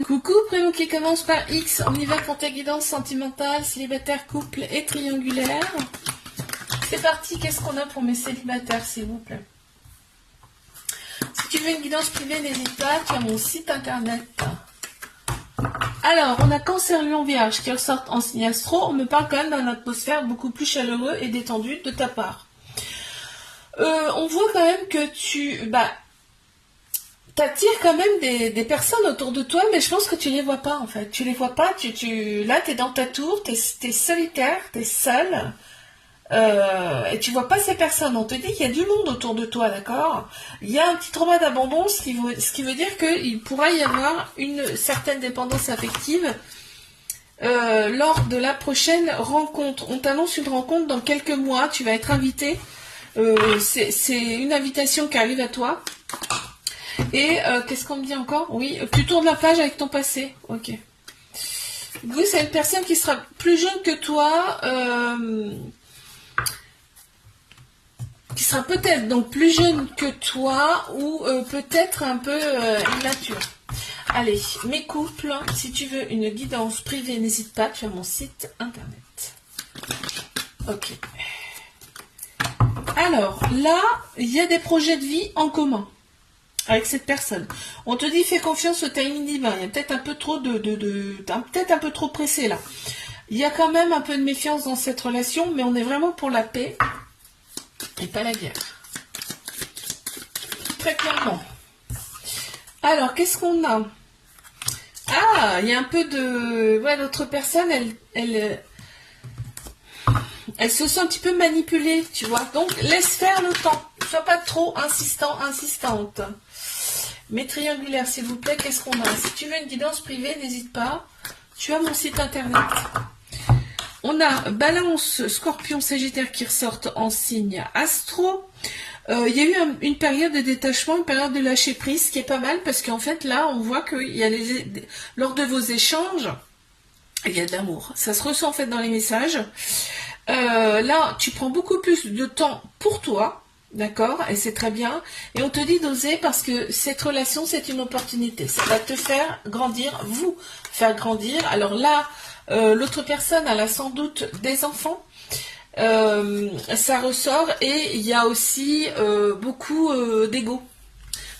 Coucou, prénom qui commence par X, on y va pour ta guidance sentimentale, célibataire, couple et triangulaire. C'est parti, qu'est-ce qu'on a pour mes célibataires, s'il vous plaît? Si tu veux une guidance privée, n'hésite pas, tu as mon site internet. Alors, on a Cancer, Lion, Vierge qui ressortent en signe astro. On me parle quand même d'une atmosphère beaucoup plus chaleureuse et détendue de ta part. On voit quand même que tu t'attires quand même des personnes autour de toi, mais je pense que tu les vois pas en fait. Tu les vois pas, là tu es dans ta tour, tu es solitaire, tu es seul, et tu vois pas ces personnes. On te dit qu'il y a du monde autour de toi, d'accord? Il y a un petit trauma d'abandon, ce qui veut dire qu'il pourra y avoir une certaine dépendance affective lors de la prochaine rencontre. On t'annonce une rencontre dans quelques mois, tu vas être invité. C'est une invitation qui arrive à toi. Et qu'est-ce qu'on me dit encore? Oui, tu tournes la page avec ton passé. Ok. Vous, c'est une personne qui sera plus jeune que toi, qui sera peut-être donc plus jeune que toi, ou peut-être un peu immature. Allez, mes couples, si tu veux une guidance privée, n'hésite pas, tu as mon site internet. Ok. Alors, là, il y a des projets de vie en commun avec cette personne. On te dit fais confiance au timing divin. Il y a peut-être un peu trop peut-être un peu trop pressé là. Il y a quand même un peu de méfiance dans cette relation, mais on est vraiment pour la paix et pas la guerre. Très clairement. Alors, qu'est-ce qu'on a? Ah, il y a un peu de... Ouais, l'autre personne, elle se sent un petit peu manipulée, tu vois. Donc, laisse faire le temps. Sois pas trop insistante. Mes triangulaires, s'il vous plaît, qu'est-ce qu'on a? Si tu veux une guidance privée, n'hésite pas. Tu as mon site internet. On a Balance, Scorpion, Sagittaire qui ressortent en signe astro. Il y a eu une période de détachement, une période de lâcher prise, qui est pas mal, parce qu'en fait, là, on voit qu'il y a lors de vos échanges, il y a de l'amour. Ça se ressent en fait dans les messages. Là, tu prends beaucoup plus de temps pour toi. D'accord, et c'est très bien. Et on te dit d'oser parce que cette relation, c'est une opportunité. Ça va te faire grandir, vous faire grandir. Alors là, l'autre personne, elle a sans doute des enfants. Ça ressort et il y a aussi beaucoup d'ego.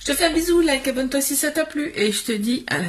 Je te fais un bisou, like, abonne-toi si ça t'a plu. Et je te dis à la